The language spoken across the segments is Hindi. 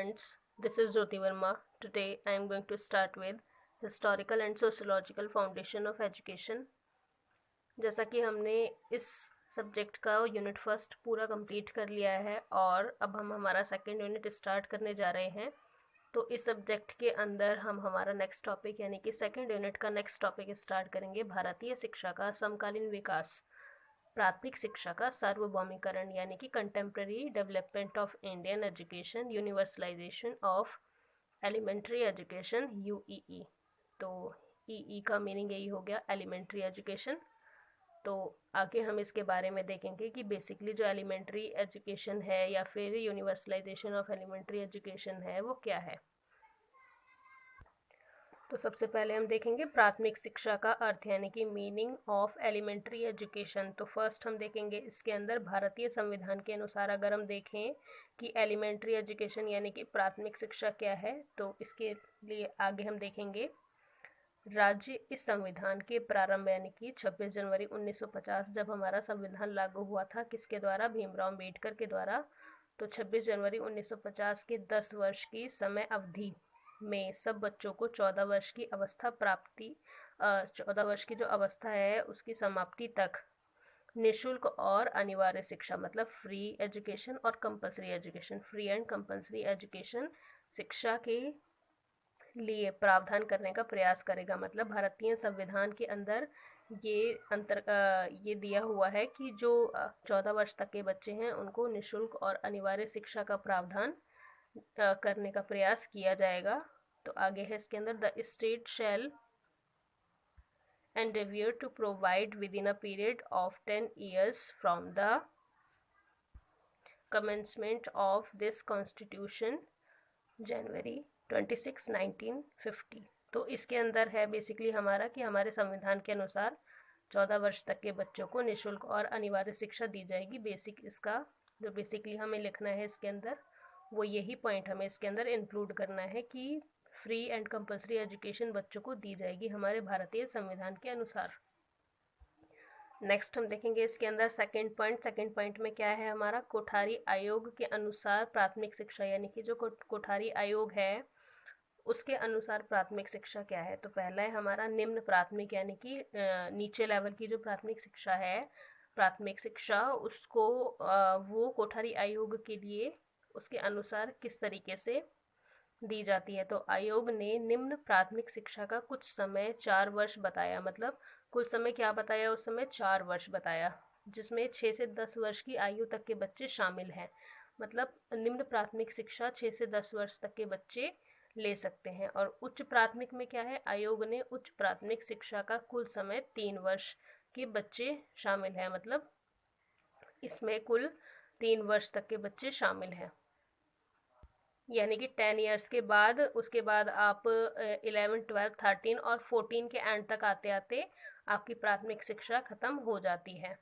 friends, this is Jyoti Verma. Today I am going to start with Historical and Sociological Foundation of Education. जैसा कि हमने इस सब्जेक्ट का यूनिट फर्स्ट पूरा कंप्लीट कर लिया है और अब हम हमारा सेकंड यूनिट स्टार्ट करने जा रहे हैं। तो इस सब्जेक्ट के अंदर हम हमारा नेक्स्ट टॉपिक यानी कि सेकंड यूनिट का नेक्स्ट टॉपिक स्टार्ट करेंगे, भारतीय शिक्षा का समकालीन विकास, प्राथमिक शिक्षा का सार्वभौमिकरण यानी कि contemporary development of Indian education, universalization of elementary education, UEE. तो ईई का मीनिंग यही हो गया, एलिमेंट्री एजुकेशन। तो आगे हम इसके बारे में देखेंगे कि बेसिकली जो एलिमेंट्री एजुकेशन है या फिर यूनिवर्सलाइजेशन ऑफ एलिमेंट्री एजुकेशन है वो क्या है। तो सबसे पहले हम देखेंगे प्राथमिक शिक्षा का अर्थ यानी कि मीनिंग ऑफ एलिमेंट्री एजुकेशन। तो फर्स्ट हम देखेंगे इसके अंदर भारतीय संविधान के अनुसार अगर हम देखें कि एलिमेंट्री एजुकेशन यानी कि प्राथमिक शिक्षा क्या है, तो इसके लिए आगे हम देखेंगे राज्य इस संविधान के प्रारंभ यानी कि 26 जनवरी 1950 जब हमारा संविधान लागू हुआ था, किसके द्वारा? भीमराव अम्बेडकर के द्वारा। तो 26 जनवरी 1950 के 10 वर्ष की समय अवधि में सब बच्चों को 14 वर्ष की अवस्था प्राप्ति 14 वर्ष की जो अवस्था है उसकी समाप्ति तक निःशुल्क और अनिवार्य शिक्षा मतलब फ्री एजुकेशन और compulsory education, free and compulsory education शिक्षा के लिए प्रावधान करने का प्रयास करेगा। मतलब भारतीय संविधान के अंदर ये दिया हुआ है कि जो 14 वर्ष तक के बच्चे हैं उनको निःशुल्क और अनिवार्य शिक्षा का प्रावधान करने का प्रयास किया जाएगा। तो आगे है इसके अंदर, the state shall endeavor to provide within a period of 10 years from the commencement of this constitution January 26, 1950। तो इसके अंदर है बेसिकली हमारा कि हमारे संविधान के अनुसार 14 वर्ष तक के बच्चों को निःशुल्क और अनिवार्य शिक्षा दी जाएगी। बेसिक इसका जो बेसिकली हमें लिखना है इसके अंदर वो यही पॉइंट हमें इसके अंदर इंक्लूड करना है कि फ्री एंड कंपल्सरी एजुकेशन बच्चों को दी जाएगी हमारे भारतीय संविधान के अनुसार। नेक्स्ट हम देखेंगे इसके अंदर सेकंड पॉइंट में क्या है हमारा, कोठारी आयोग के अनुसार प्राथमिक शिक्षा यानी कि जो कोठारी आयोग है उसके अनुसार प्राथमिक शिक्षा क्या है। तो पहला है हमारा निम्न प्राथमिक यानी कि नीचे लेवल की जो प्राथमिक शिक्षा है, प्राथमिक शिक्षा उसको वो कोठारी आयोग के लिए उसके अनुसार किस तरीके से दी जाती है। तो आयोग ने निम्न प्राथमिक शिक्षा का कुछ समय 4 वर्ष बताया, मतलब कुल समय क्या बताया उस समय 4 वर्ष बताया, जिसमें 6 से 10 वर्ष की आयु तक के बच्चे शामिल हैं। मतलब निम्न प्राथमिक शिक्षा 6 से 10 वर्ष तक के बच्चे ले सकते हैं। और उच्च प्राथमिक में क्या है, आयोग ने उच्च प्राथमिक शिक्षा का कुल समय 3 वर्ष के बच्चे शामिल हैं, मतलब इसमें कुल 3 वर्ष तक के बच्चे शामिल हैं। यानी कि 10 ईयर्स के बाद उसके बाद आप 11, 12, 13 और 14 के एंड तक आते आते आपकी प्राथमिक शिक्षा खत्म हो जाती है।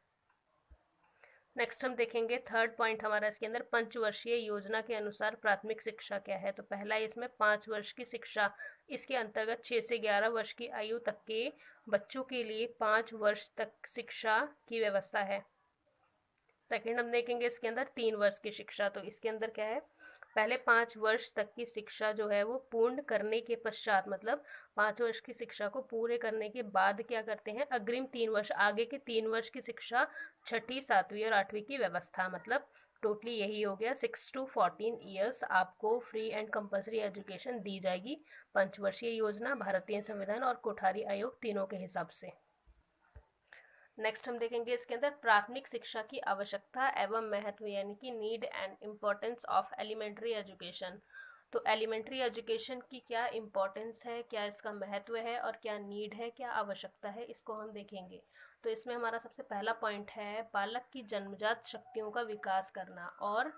नेक्स्ट हम देखेंगे थर्ड पॉइंट हमारा इसके अंदर, पंचवर्षीय योजना के अनुसार प्राथमिक शिक्षा क्या है। तो पहला इसमें 5 वर्ष की शिक्षा, इसके अंतर्गत 6 से 11 वर्ष की आयु तक के बच्चों के लिए 5 वर्ष तक शिक्षा की व्यवस्था है। सेकेंड हम देखेंगे इसके अंदर 3 वर्ष की शिक्षा। तो इसके अंदर क्या है, पहले 5 वर्ष तक की शिक्षा जो है वो पूर्ण करने के पश्चात, मतलब 5 वर्ष की शिक्षा को पूरे करने के बाद क्या करते हैं, अग्रिम 3 वर्ष आगे के 3 वर्ष की शिक्षा 6ठी, 7वीं और 8वीं की व्यवस्था, मतलब टोटली यही हो गया 6 to 14 ईयर्स आपको फ्री एंड कंपल्सरी एजुकेशन दी जाएगी। पंचवर्षीय योजना, भारतीय संविधान और कोठारी आयोग तीनों के हिसाब से। नेक्स्ट हम देखेंगे इसके अंदर प्राथमिक शिक्षा की आवश्यकता एवं महत्व यानी कि need and importance of elementary education. तो एलिमेंट्री एजुकेशन की क्या इम्पोर्टेंस है, क्या इसका महत्व है और क्या नीड है, क्या आवश्यकता है, इसको हम देखेंगे। तो इसमें हमारा सबसे पहला पॉइंट है बालक की जन्मजात शक्तियों का विकास करना और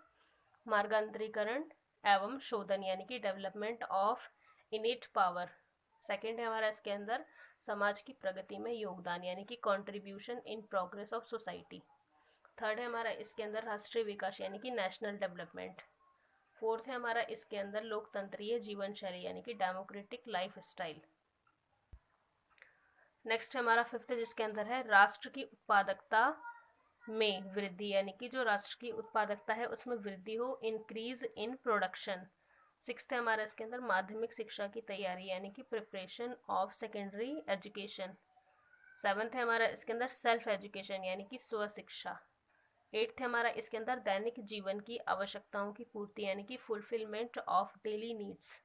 मार्गांतरीकरण एवं शोधन यानी कि डेवलपमेंट ऑफ इनेट पावर। सेकेंड है हमारा इसके अंदर समाज की प्रगति में योगदान यानी कि contribution in progress of society. Third है हमारा इसके अंदर राष्ट्रीय विकास यानी कि नेशनल डेवलपमेंट। फोर्थ है हमारा इसके अंदर लोकतंत्रीय जीवन शैली यानी कि डेमोक्रेटिक लाइफ स्टाइल। नेक्स्ट है हमारा फिफ्थ जिसके अंदर है राष्ट्र की उत्पादकता में वृद्धि यानी कि जो राष्ट्र की उत्पादकता है उसमें वृद्धि हो, इंक्रीज इन प्रोडक्शन। सिक्स्थ है हमारा इसके अंदर माध्यमिक शिक्षा की तैयारी यानी कि preparation of secondary education. Seventh है हमारा इसके अंदर सेल्फ एजुकेशन यानी कि स्व शिक्षा। एट्थ है हमारा इसके अंदर दैनिक जीवन की आवश्यकताओं की पूर्ति यानी कि fulfilment of daily needs.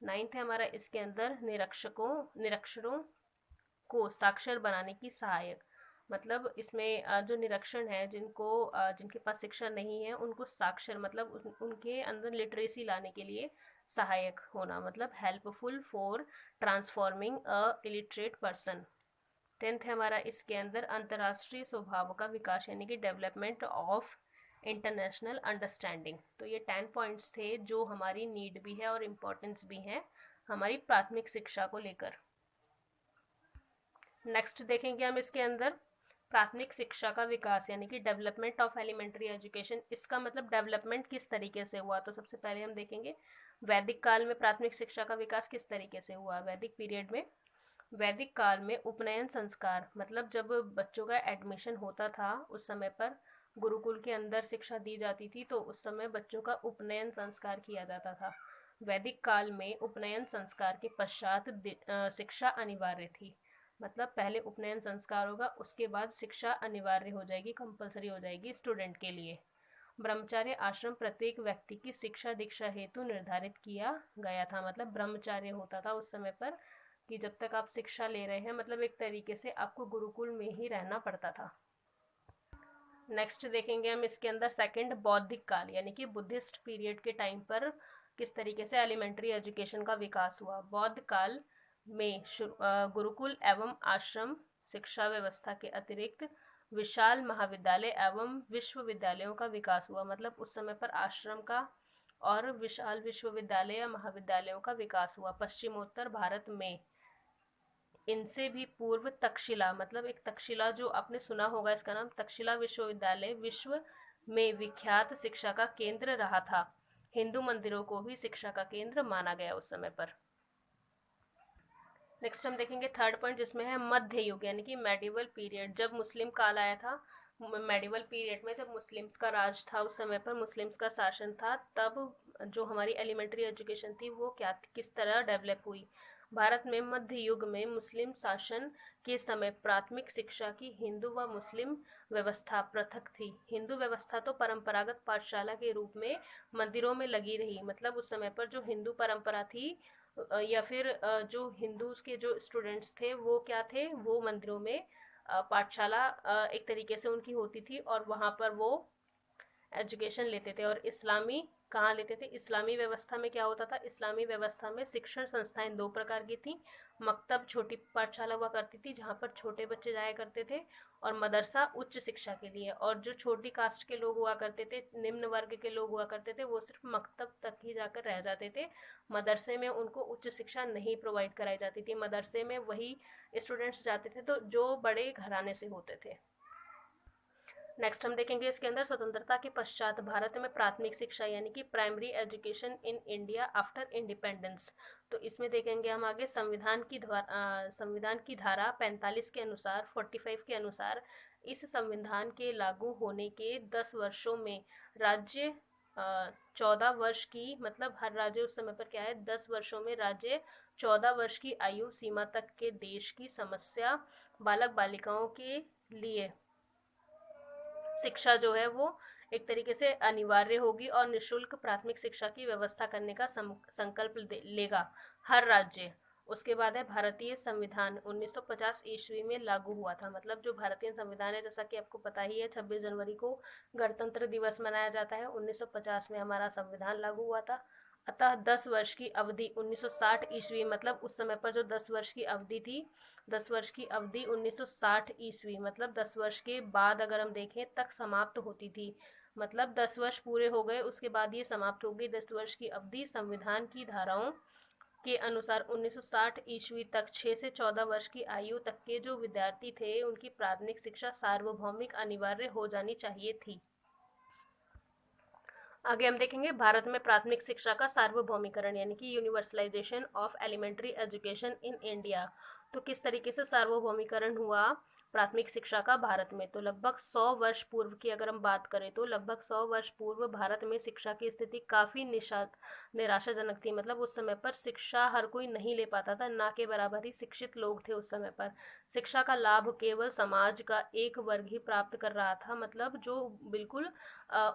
Ninth है हमारा इसके अंदर निरक्षरों को साक्षर बनाने की सहायक, मतलब इसमें जो निरक्षर है जिनके पास शिक्षा नहीं है उनको साक्षर मतलब उनके अंदर लिटरेसी लाने के लिए सहायक होना, मतलब helpful for transforming a illiterate person. Tenth है हमारा इसके अंदर अंतर्राष्ट्रीय स्वभाव का विकास यानी कि डेवलपमेंट ऑफ इंटरनेशनल अंडरस्टैंडिंग। तो ये 10 पॉइंट्स थे जो हमारी नीड भी है और इम्पोर्टेंस भी है हमारी प्राथमिक शिक्षा को लेकर। नेक्स्ट देखेंगे हम इसके अंदर प्राथमिक शिक्षा का विकास यानी कि डेवलपमेंट ऑफ एलिमेंट्री एजुकेशन। इसका मतलब डेवलपमेंट किस तरीके से हुआ, तो सबसे पहले हम देखेंगे वैदिक काल में प्राथमिक शिक्षा का विकास किस तरीके से हुआ। वैदिक पीरियड में, वैदिक काल में उपनयन संस्कार, मतलब जब बच्चों का एडमिशन होता था उस समय पर गुरुकुल के अंदर शिक्षा दी जाती थी, तो उस समय बच्चों का उपनयन संस्कार किया जाता था। वैदिक काल में उपनयन संस्कार के पश्चात शिक्षा अनिवार्य थी, मतलब पहले उपनयन संस्कार होगा उसके बाद शिक्षा अनिवार्य हो जाएगी, कंपलसरी हो जाएगी स्टूडेंट के लिए। ब्रह्मचार्य आश्रम प्रत्येक व्यक्ति की शिक्षा दीक्षा हेतु निर्धारित किया गया था, मतलब ब्रह्मचार्य होता था उस समय पर कि जब तक आप शिक्षा ले रहे हैं मतलब एक तरीके से आपको गुरुकुल में ही रहना पड़ता था। नेक्स्ट देखेंगे हम इसके अंदर सेकंड बौद्धिक काल यानी कि बुद्धिस्ट पीरियड के टाइम पर किस तरीके से एलिमेंट्री एजुकेशन का विकास हुआ। बौद्ध काल में गुरुकुल एवं आश्रम शिक्षा व्यवस्था के अतिरिक्त विशाल महाविद्यालय एवं विश्वविद्यालयों का विकास हुआ, मतलब उस समय पर आश्रम का और विशाल विश्वविद्यालय या महाविद्यालयों का विकास हुआ। पश्चिमोत्तर भारत में इनसे भी पूर्व तक्षशिला, मतलब एक तक्षशिला जो आपने सुना होगा इसका नाम, तक्षशिला विश्वविद्यालय विश्व में विख्यात शिक्षा का केंद्र रहा था। हिंदू मंदिरों को भी शिक्षा का केंद्र माना गया उस समय पर। नेक्स्ट हम देखेंगे थर्ड पॉइंट जिसमें है मध्य युग यानी कि मेडिवल पीरियड। जब मुस्लिम काल आया था, मेडिवल पीरियड में जब मुस्लिम्स का राज था उस समय पर मुस्लिम्स का शासन था, तब जो हमारी एलिमेंट्री एजुकेशन थी वो किस तरह डेवलप हुई। भारत में मध्य युग में मुस्लिम शासन के समय प्राथमिक शिक्षा की हिंदू व मुस्लिम व्यवस्था पृथक थी। हिंदू व्यवस्था तो परंपरागत पाठशाला के रूप में मंदिरों में लगी रही, मतलब उस समय पर जो हिंदू परंपरा थी या फिर जो हिंदूज के जो स्टूडेंट्स थे वो क्या थे, वो मंदिरों में पाठशाला एक तरीके से उनकी होती थी और वहाँ पर वो एजुकेशन लेते थे। और इस्लामी कहाँ लेते थे, इस्लामी व्यवस्था में क्या होता था, इस्लामी व्यवस्था में शिक्षण संस्थाएं दो प्रकार की थी। मकतब छोटी पाठशाला हुआ करती थी जहाँ पर छोटे बच्चे जाया करते थे, और मदरसा उच्च शिक्षा के लिए। और जो छोटी कास्ट के लोग हुआ करते थे, निम्न वर्ग के लोग हुआ करते थे, वो सिर्फ मकतब तक ही जाकर रह जाते थे। मदरसे में उनको उच्च शिक्षा नहीं प्रोवाइड कराई जाती थी। मदरसे में वही स्टूडेंट्स जाते थे तो जो बड़े घराने से होते थे। नेक्स्ट हम देखेंगे इसके अंदर स्वतंत्रता के पश्चात भारत में प्राथमिक शिक्षा यानी कि primary education in India after independence. तो इसमें देखेंगे हम आगे संविधान की धारा 45 के अनुसार 45 के अनुसार इस संविधान के लागू होने के 10 वर्षों में राज्य 14 वर्ष की, मतलब हर राज्य उस समय पर क्या है 10 वर्षों में राज्य 14 वर्ष की आयु सीमा तक के देश की समस्या बालक बालिकाओं के लिए शिक्षा जो है वो एक तरीके से अनिवार्य होगी और निशुल्क प्राथमिक शिक्षा की व्यवस्था करने का संकल्प लेगा हर राज्य। उसके बाद है भारतीय संविधान 1950 ईस्वी में लागू हुआ था, मतलब जो भारतीय संविधान है जैसा कि आपको पता ही है 26 जनवरी को गणतंत्र दिवस मनाया जाता है, 1950 में हमारा संविधान लागू हुआ था। अतः 10 वर्ष की अवधि 1960 ईस्वी, मतलब उस समय पर जो 10 वर्ष की अवधि थी, 10 वर्ष की अवधि 1960 ईस्वी मतलब 10 वर्ष के बाद अगर हम देखें तक समाप्त होती थी, मतलब 10 वर्ष पूरे हो गए उसके बाद ये समाप्त हो गई 10 वर्ष की अवधि। संविधान की धाराओं के अनुसार 1960 ईस्वी तक 6 से 14 वर्ष की आयु तक के जो विद्यार्थी थे उनकी प्राथमिक शिक्षा सार्वभौमिक अनिवार्य हो जानी चाहिए थी। आगे हम देखेंगे भारत में प्राथमिक शिक्षा का सार्वभौमिकरण यानी कि universalisation of elementary education in India. तो किस तरीके से सार्वभौमिकरण हुआ प्राथमिक शिक्षा का भारत में। तो लगभग 100 वर्ष पूर्व की अगर हम बात करें तो लगभग 100 वर्ष पूर्व भारत में शिक्षा की स्थिति काफ़ी निराशाजनक थी। मतलब उस समय पर शिक्षा हर कोई नहीं ले पाता था, ना के बराबर ही शिक्षित लोग थे उस समय पर। शिक्षा का लाभ केवल समाज का एक वर्ग ही प्राप्त कर रहा था, मतलब जो बिल्कुल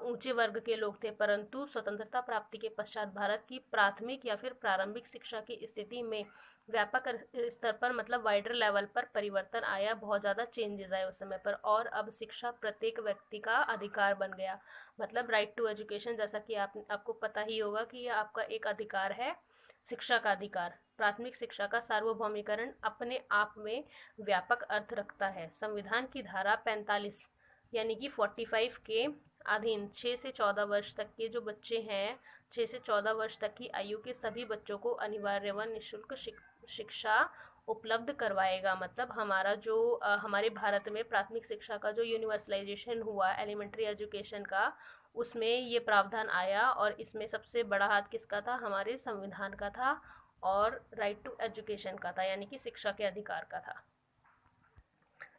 ऊंचे वर्ग के लोग थे। परंतु स्वतंत्रता प्राप्ति के पश्चात भारत की प्राथमिक या फिर प्रारंभिक शिक्षा की स्थिति में व्यापक स्तर पर, मतलब वाइडर लेवल पर परिवर्तन आया, बहुत ज़्यादा चेंजेस आए उस समय पर। और अब शिक्षा प्रत्येक व्यक्ति का अधिकार बन गया, मतलब राइट टू एजुकेशन, जैसा कि आपको पता ही होगा कि यह आपका एक अधिकार है, शिक्षा का अधिकार। प्राथमिक शिक्षा का सार्वभौमिकरण अपने आप में व्यापक अर्थ रखता है। संविधान की धारा 45 यानी कि 45 के अधीन 6 से 14 वर्ष तक के जो बच्चे हैं, 6 से 14 वर्ष तक की आयु के सभी बच्चों को अनिवार्य व निःशुल्क शिक्षा उपलब्ध करवाएगा। मतलब हमारा जो हमारे भारत में प्राथमिक शिक्षा का जो यूनिवर्सलाइजेशन हुआ एलिमेंट्री एजुकेशन का, उसमें ये प्रावधान आया और इसमें सबसे बड़ा हाथ किसका था? हमारे संविधान का था और राइट टू एजुकेशन का था, यानी कि शिक्षा के अधिकार का था।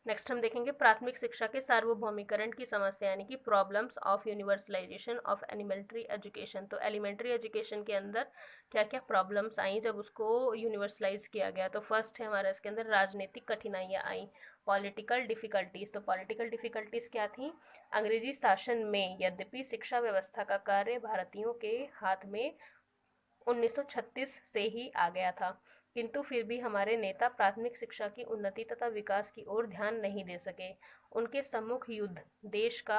नेक्स्ट हम देखेंगे प्राथमिक शिक्षा के सार्वभौमिकरण की समस्या, यानी कि problems of universalisation of elementary education. तो एलिमेंट्री एजुकेशन के अंदर क्या क्या प्रॉब्लम्स आई जब उसको यूनिवर्सलाइज किया गया? तो फर्स्ट है हमारा इसके अंदर राजनीतिक कठिनाइयाँ आई, पॉलिटिकल डिफिकल्टीज। तो पॉलिटिकल डिफिकल्टीज क्या थी? अंग्रेजी शासन में यद्यपि शिक्षा व्यवस्था का कार्य भारतीयों के हाथ में 1936 से ही आ गया था, किंतु फिर भी हमारे नेता प्राथमिक शिक्षा की उन्नति तथा विकास की ओर ध्यान नहीं दे सके। उनके सम्मुख युद्ध, देश का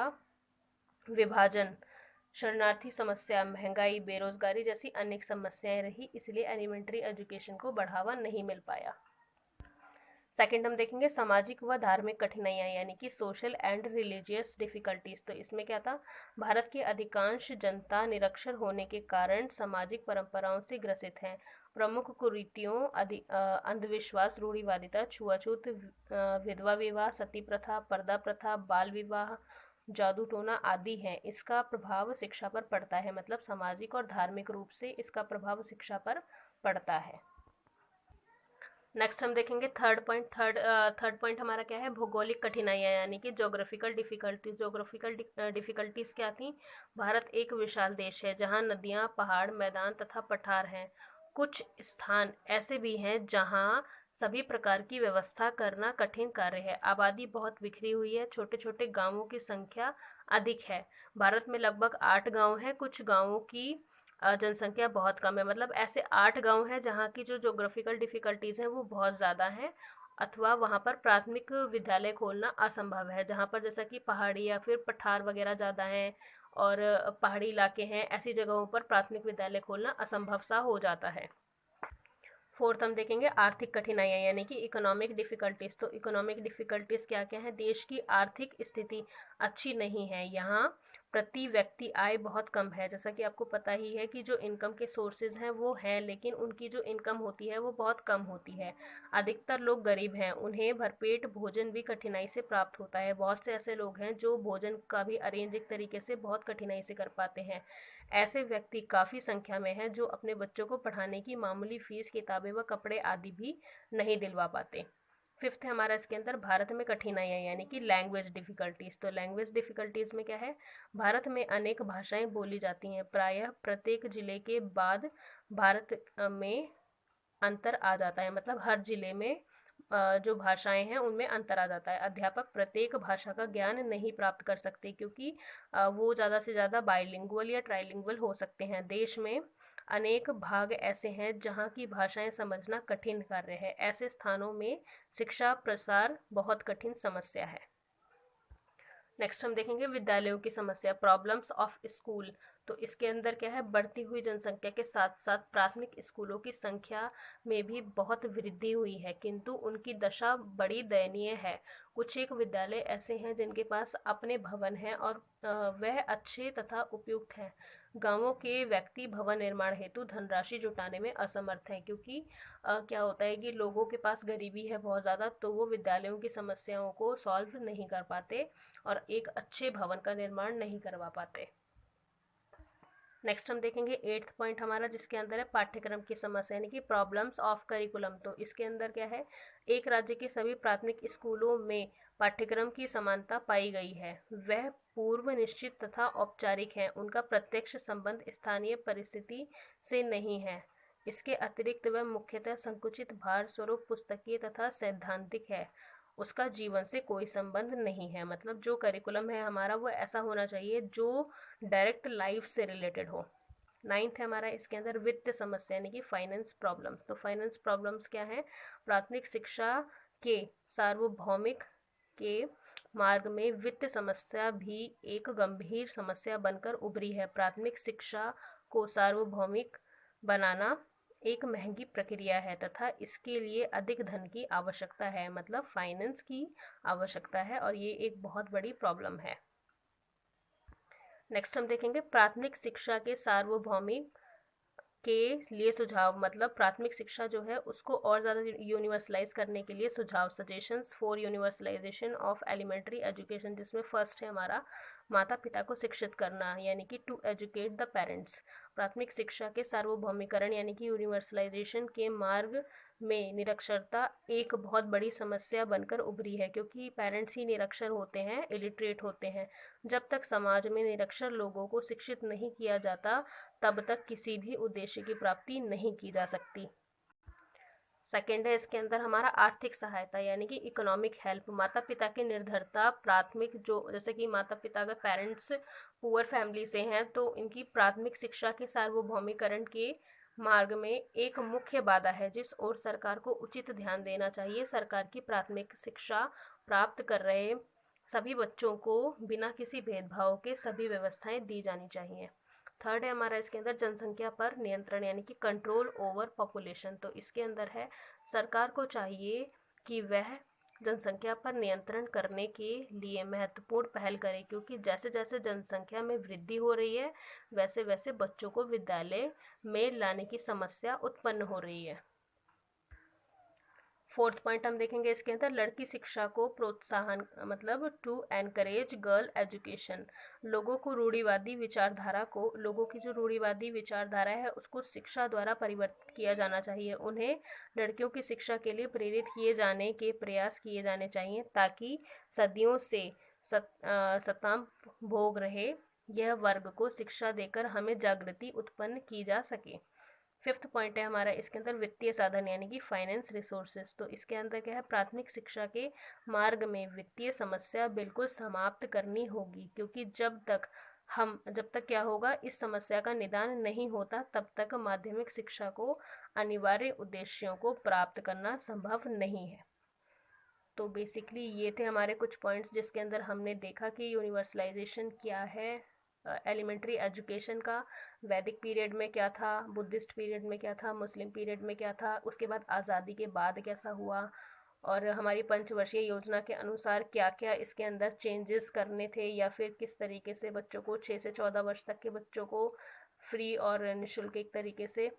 विभाजन, शरणार्थी समस्या, महंगाई, बेरोजगारी जैसी अनेक समस्याएं रही, इसलिए एलिमेंट्री एजुकेशन को बढ़ावा नहीं मिल पाया। सेकंड हम देखेंगे सामाजिक व धार्मिक कठिनाइयाँ, यानी कि सोशल एंड रिलीजियस डिफिकल्टीज। तो इसमें क्या था? भारत की अधिकांश जनता निरक्षर होने के कारण सामाजिक परंपराओं से ग्रसित है। प्रमुख कुरीतियों अंधविश्वास, रूढ़िवादिता, छुआछूत, विधवा विवाह, सती प्रथा, पर्दा प्रथा, बाल विवाह, जादू टोना आदि हैं। इसका प्रभाव शिक्षा पर पड़ता है, मतलब सामाजिक और धार्मिक रूप से इसका प्रभाव शिक्षा पर पड़ता है। नेक्स्ट हम देखेंगे थर्ड पॉइंट हमारा क्या है? भौगोलिक कठिनाइयाँ, यानी कि जोग्राफिकल डिफिकल्टीज। जोग्राफिकल डिफिकल्टीज क्या थी? भारत एक विशाल देश है जहाँ नदियाँ, पहाड़, मैदान तथा पठार हैं। कुछ स्थान ऐसे भी हैं जहाँ सभी प्रकार की व्यवस्था करना कठिन कार्य है। आबादी बहुत बिखरी हुई है, छोटे छोटे गांवों की संख्या अधिक है। भारत में लगभग 8 गांव हैं, कुछ गांवों की जनसंख्या बहुत कम है। मतलब ऐसे 8 गांव हैं जहाँ की जो जोग्राफिकल डिफिकल्टीज हैं वो बहुत ज़्यादा हैं, अथवा वहाँ पर प्राथमिक विद्यालय खोलना असंभव है। जहाँ पर जैसा कि पहाड़ी या फिर पठार वगैरह ज़्यादा हैं और पहाड़ी इलाके हैं, ऐसी जगहों पर प्राथमिक विद्यालय खोलना असंभव सा हो जाता है। फोर्थ हम देखेंगे आर्थिक कठिनाइयाँ, यानी कि इकोनॉमिक डिफिकल्टीज। तो इकोनॉमिक डिफिकल्टीज क्या क्या है? देश की आर्थिक स्थिति अच्छी नहीं है, यहाँ प्रति व्यक्ति आय बहुत कम है। जैसा कि आपको पता ही है कि जो इनकम के सोर्सेज हैं वो हैं, लेकिन उनकी जो इनकम होती है वो बहुत कम होती है। अधिकतर लोग गरीब हैं, उन्हें भरपेट भोजन भी कठिनाई से प्राप्त होता है। बहुत से ऐसे लोग हैं जो भोजन का भी अरेंज एक तरीके से बहुत कठिनाई से कर पाते हैं। ऐसे व्यक्ति काफ़ी संख्या में हैं जो अपने बच्चों को पढ़ाने की मामूली फीस, किताबें व कपड़े आदि भी नहीं दिलवा पाते। फिफ्थ है हमारा इसके अंदर भारत में कठिनाइयाँ, यानी कि लैंग्वेज डिफिकल्टीज। तो लैंग्वेज डिफिकल्टीज में क्या है? भारत में अनेक भाषाएं बोली जाती हैं। प्रायः प्रत्येक जिले के बाद भारत में अंतर आ जाता है, मतलब हर जिले में जो भाषाएं हैं उनमें अंतर आ जाता है। अध्यापक प्रत्येक भाषा का ज्ञान नहीं प्राप्त कर सकते, क्योंकि वो ज़्यादा से ज़्यादा बाइलिंगुअल या ट्राइलिंगुअल हो सकते हैं। देश में अनेक भाग ऐसे हैं जहाँ की भाषाएं समझना कठिन कार्य है। ऐसे स्थानों में शिक्षा प्रसार बहुत कठिन समस्या है। नेक्स्ट हम देखेंगे विद्यालयों की समस्या, प्रॉब्लम्स ऑफ स्कूल। तो इसके अंदर क्या है? बढ़ती हुई जनसंख्या के साथ साथ प्राथमिक स्कूलों की संख्या में भी बहुत वृद्धि हुई है, किंतु उनकी दशा बड़ी दयनीय है। कुछ एक विद्यालय ऐसे हैं जिनके पास अपने भवन हैं और वह अच्छे तथा उपयुक्त हैं। गांवों के व्यक्ति भवन निर्माण हेतु धनराशि जुटाने में असमर्थ हैं, क्योंकि क्या होता है कि लोगों के पास गरीबी है बहुत ज़्यादा, तो वो विद्यालयों की समस्याओं को सॉल्व नहीं कर पाते और एक अच्छे भवन का निर्माण नहीं करवा पाते। नेक्स्ट हम देखेंगे एट्थ पॉइंट हमारा, जिसके अंदर है पाठ्यक्रम की समस्या, यानी कि प्रॉब्लम्स ऑफ करिकुलम। तो इसके अंदर क्या है? एक राज्य के सभी प्राथमिक स्कूलों में पाठ्यक्रम की समानता पाई गई है, वह पूर्व निश्चित तथा औपचारिक है, उनका प्रत्यक्ष संबंध स्थानीय परिस्थिति से नहीं है। इसके अतिरिक्त वह मुख्यतः संकुचित भार स्वरूप पुस्तकीय तथा सैद्धांतिक है, उसका जीवन से कोई संबंध नहीं है। मतलब जो करिकुलम है हमारा वो ऐसा होना चाहिए जो डायरेक्ट लाइफ से रिलेटेड हो। 9th है हमारा इसके अंदर वित्त समस्या यानी कि फाइनेंस प्रॉब्लम्स। तो फाइनेंस प्रॉब्लम्स क्या है? प्राथमिक शिक्षा के सार्वभौमिक के मार्ग में वित्त समस्या भी एक गंभीर समस्या बनकर उभरी है। प्राथमिक शिक्षा को सार्वभौमिक बनाना एक महंगी प्रक्रिया है तथा इसके लिए अधिक धन की आवश्यकता है, मतलब फाइनेंस की आवश्यकता है, और ये एक बहुत बड़ी प्रॉब्लम है। नेक्स्ट हम देखेंगे प्राथमिक शिक्षा के सार्वभौमिक के लिए सुझाव। मतलब प्राथमिक शिक्षा जो है उसको और ज़्यादा यूनिवर्सलाइज करने के लिए सुझाव, suggestions for universalisation of elementary education, जिसमें फर्स्ट है हमारा माता पिता को शिक्षित करना यानी कि टू एजुकेट द पेरेंट्स। प्राथमिक शिक्षा के सार्वभौमिकरण यानी कि यूनिवर्सलाइजेशन के मार्ग में निरक्षरता एक बहुत बड़ी समस्या बनकर उभरी है, क्योंकि पेरेंट्स ही निरक्षर होते हैं, इलिटरेट होते हैं। जब तक समाज में निरक्षर लोगों को शिक्षित नहीं किया जाता तब तक किसी भी उद्देश्य की प्राप्ति नहीं की जा सकती। सेकेंड है इसके अंदर हमारा आर्थिक सहायता यानी कि इकोनॉमिक हेल्प। माता पिता की निर्धरता प्राथमिक जो, जैसे कि माता पिता अगर पेरेंट्स पुअर फैमिली से हैं तो इनकी प्राथमिक शिक्षा के सार्वभौमिकरण के मार्ग में एक मुख्य बाधा है, जिस ओर सरकार को उचित ध्यान देना चाहिए। सरकार की प्राथमिक शिक्षा प्राप्त कर रहे सभी बच्चों को बिना किसी भेदभाव के सभी व्यवस्थाएं दी जानी चाहिए। थर्ड है हमारा इसके अंदर जनसंख्या पर नियंत्रण यानी कि कंट्रोल ओवर पॉपुलेशन। तो इसके अंदर है सरकार को चाहिए कि वह जनसंख्या पर नियंत्रण करने के लिए महत्वपूर्ण पहल करे, क्योंकि जैसे जैसे जनसंख्या में वृद्धि हो रही है वैसे वैसे बच्चों को विद्यालय में लाने की समस्या उत्पन्न हो रही है। फोर्थ पॉइंट हम देखेंगे इसके अंदर लड़की शिक्षा को प्रोत्साहन, मतलब टू एनकरेज गर्ल एजुकेशन। लोगों की जो रूढ़िवादी विचारधारा है उसको शिक्षा द्वारा परिवर्तित किया जाना चाहिए। उन्हें लड़कियों की शिक्षा के लिए प्रेरित किए जाने के प्रयास किए जाने चाहिए ताकि सदियों से सताम भोग रहे यह वर्ग को शिक्षा देकर हमें जागृति उत्पन्न की जा सके। फिफ्थ पॉइंट है हमारा इसके अंदर वित्तीय साधन यानी कि फाइनेंस रिसोर्सेज। तो इसके अंदर क्या है? प्राथमिक शिक्षा के मार्ग में वित्तीय समस्या बिल्कुल समाप्त करनी होगी, क्योंकि जब तक क्या होगा, इस समस्या का निदान नहीं होता तब तक माध्यमिक शिक्षा को अनिवार्य उद्देश्यों को प्राप्त करना संभव नहीं है। तो बेसिकली ये थे हमारे कुछ पॉइंट्स जिसके अंदर हमने देखा कि यूनिवर्सलाइजेशन क्या है, एलिमेंट्री एजुकेशन का वैदिक पीरियड में क्या था, बुद्धिस्ट पीरियड में क्या था, मुस्लिम पीरियड में क्या था, उसके बाद आज़ादी के बाद कैसा हुआ, और हमारी पंचवर्षीय योजना के अनुसार क्या क्या इसके अंदर चेंजेस करने थे, या फिर किस तरीके से बच्चों को 6 से 14 वर्ष तक के बच्चों को फ्री और निःशुल्क एक तरीके से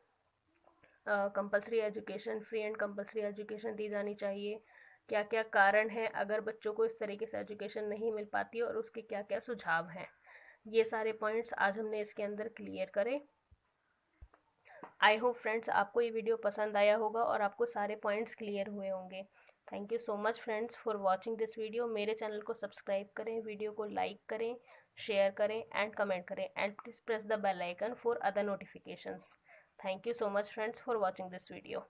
compulsory education, free and compulsory education दी जानी चाहिए। क्या क्या कारण है अगर बच्चों को इस तरीके से एजुकेशन नहीं मिल पाती और उसके क्या क्या सुझाव हैं। ये सारे पॉइंट्स आज हमने इसके अंदर क्लियर करे। आई होप फ्रेंड्स आपको ये वीडियो पसंद आया होगा और आपको सारे पॉइंट्स क्लियर हुए होंगे। Thank you so much friends for watching this video. मेरे चैनल को सब्सक्राइब करें, वीडियो को लाइक करें, शेयर करें एंड कमेंट करें, and please press the bell icon for other notifications. Thank you so much friends for watching this video.